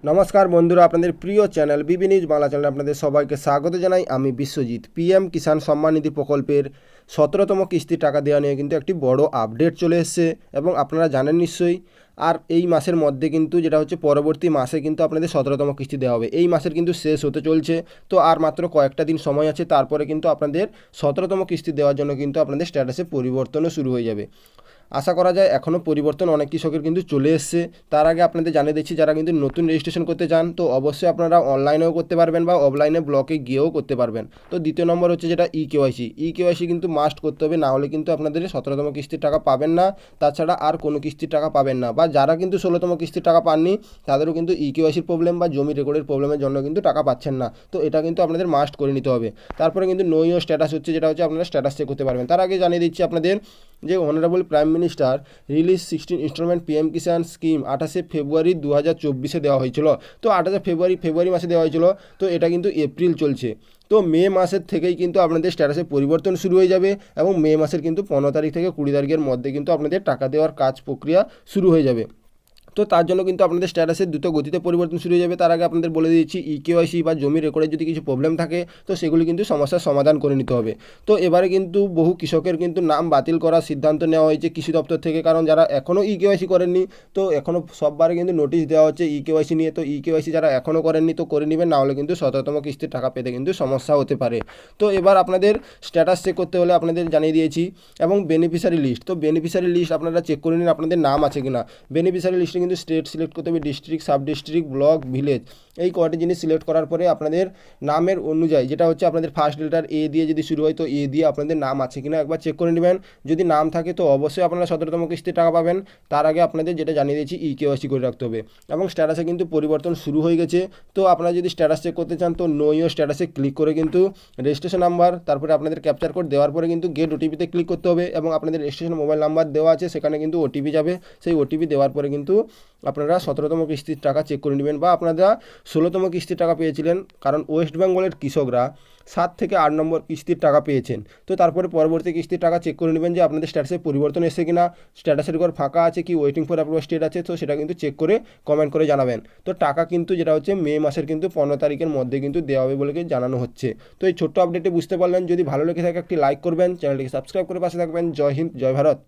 নমস্কার বন্ধুরা, আপনাদের প্রিয় চ্যানেল বিবি নিউজ বাংলা চ্যানেলে আপনাদের সবাইকে স্বাগত জানাই। আমি বিশ্বজিৎ। পিএম কিষাণ সম্মান নিধি প্রকল্পের 17তম কিস্তির টাকা দেওয়া নিয়ে কিন্তু একটি বড় আপডেট চলে এসেছে এবং আপনারা জানেন নিশ্চয়ই। আর এই মাসের মধ্যে কিন্তু যেটা হচ্ছে পরবর্তী মাসে কিন্তু আপনাদের 17তম কিস্তি দেওয়া হবে। এই মাসের কিন্তু শেষ হতে চলছে, তো আর মাত্র কয়েকটা দিন সময় আছে, তারপরে কিন্তু আপনাদের 17তম কিস্তি দেওয়ার জন্য কিন্তু আপনাদের স্ট্যাটাসে পরিবর্তনও শুরু হয়ে যাবে। আশা করা যায় এখনও পরিবর্তন অনেক কৃষকের কিন্তু চলে এসছে। তার আগে আপনাদের জানিয়ে দিচ্ছি, যারা কিন্তু নতুন রেজিস্ট্রেশন করতে চান তো অবশ্যই আপনারা অনলাইনেও করতে পারবেন বা অফলাইনে ব্লকে গিয়েও করতে পারবেন। তো দ্বিতীয় নম্বর হচ্ছে যেটা ই কেওয়াইসি কিন্তু মাস্ট করতে হবে, না হলে কিন্তু আপনাদের 17তম কিস্তির টাকা পাবেন না। তাছাড়া আর কোনো কিস্তির টাকা পাবেন না, বা যারা কিন্তু 16তম কিস্তির টাকা পাননি তাদেরও কিন্তু ই কেওয়াইসির প্রবলেম বা জমি রেকর্ডের প্রবলেমের জন্য কিন্তু টাকা পাচ্ছেন না। তো এটা কিন্তু আপনাদের মাস্ট করে নিতে হবে। তারপরে কিন্তু নো ইয়োর স্ট্যাটাস হচ্ছে, যেটা হচ্ছে আপনারা স্ট্যাটাস চেক করতে পারবেন। তার আগে জানিয়ে দিচ্ছি আপনাদের যে honourable prime minister release 16 instalment PM Kisan scheme 28শে ফেব্রুয়ারি 2024 দেওয়া হয়েছিল। তো 28শে ফেব্রুয়ারি মাসে দেওয়া হয়েছিল, তো এটা কিন্তু এপ্রিল চলছে। তো মে মাসের থেকেই কিন্তু আপনাদের স্ট্যাটাসে পরিবর্তন শুরু হয়ে যাবে এবং মে মাসের কিন্তু 15 তারিখ থেকে 20 তারিখের মধ্যে কিন্তু আপনাদের টাকা দেওয়ার কাজ প্রক্রিয়া শুরু হয়ে যাবে। তো তার জন্য কিন্তু আপনাদের স্ট্যাটাসের দ্রুত গতিতে পরিবর্তন শুরু হয়ে যাবে। তার আগে আপনাদের বলে দিয়েছি, ই কেওয়াইসি বা জমি রেকর্ডের যদি কিছু প্রবলেম থাকে তো সেগুলি কিন্তু সমস্যার সমাধান করে নিতে হবে। তো এবারে কিন্তু বহু কৃষকের কিন্তু নাম বাতিল করার সিদ্ধান্ত নেওয়া হয়েছে কৃষি দপ্তর থেকে, কারণ যারা এখনও ই কেওয়াইসি করেননি তো এখনও সববারে কিন্তু নোটিশ দেওয়া হচ্ছে ই কেওয়াইসি নিয়ে। তো ই কেওয়াইসি যারা এখনও করেননি তো করে নেবেন, না হলে কিন্তু 17তম কিস্তির টাকা পেতে কিন্তু সমস্যা হতে পারে। তো এবার আপনাদের স্ট্যাটাস চেক করতে হলে আপনাদের জানিয়ে দিয়েছি, এবং বেনিফিশিয়ারি লিস্ট, তো বেনিফিশিয়ারি লিস্ট আপনারা চেক করে নিন আপনাদের নাম আছে কিনা। বেনিফিশিয়ারি লিস্টে কিন্তু স্টেট সিলেক্ট করতে হবে, district, sub district, block, village, এই কয়টি জিনিস সিলেক্ট করার পরে আপনাদের নামের অনুযায়ী যেটা হচ্ছে আপনাদের ফার্স্ট লেটার এ দিয়ে যদি শুরু হয় তো এ দিয়ে আপনাদের নাম আছে কিনা একবার চেক করে নেবেন। যদি নাম থাকে তো অবশ্যই আপনারা 17তম কিস্তির টাকা পাবেন। তার আগে আপনাদের যেটা জানিয়ে দিয়েছি ই কেওয়াইসি করে রাখতে হবে। এবং স্ট্যাটাসে কিন্তু পরিবর্তন শুরু হয়ে গেছে। তো আপনারা যদি স্ট্যাটাস চেক করতে চান তো নো ইয়োর স্ট্যাটাসে ক্লিক করে কিন্তু রেজিস্ট্রেশন নাম্বার, তারপরে আপনাদের ক্যাপচার কোড দেওয়ার পরে কিন্তু গেট ওটিপিতে ক্লিক করতে হবে, এবং আপনাদের রেজিস্ট্রেশন মোবাইল নাম্বার দেওয়া আছে সেখানে কিন্তু ওটিপি যাবে। সেই ওটিপি দেওয়ার পরে কিন্তু আপনারা 17তম কিস্তির টাকা চেক করে নেবেন, বা আপনারা 16তম কিস্তির টাকা পেয়েছিলেন, কারণ ওয়েস্ট বেঙ্গলের কৃষকরা 7 থেকে 8 নম্বর কিস্তির টাকা পেয়েছেন। তো তারপরে পরবর্তী কিস্তির টাকা চেক করে নেবেন যে আপনাদের স্ট্যাটাসে পরিবর্তন এসেছে কিনা, স্ট্যাটাসের উপর ফাঁকা আছে কি, ওয়েটিং ফর অ্যাপ্রুভাল স্টেট আছে, তো সেটা কিন্তু চেক করে কমেন্ট করে জানাবেন। তো টাকা কিন্তু যেটা হচ্ছে মে মাসের কিন্তু 15 তারিখের মধ্যে কিন্তু দেওয়া হবে বলে জানানো হচ্ছে। তো এই ছোট্ট আপডেটে বুঝতে পারলেন, যদি ভালো লেগে থাকে একটি লাইক করবেন, চ্যানেলটিকে সাবস্ক্রাইব করে পাশে থাকবেন। জয় হিন্দ, জয় ভারত।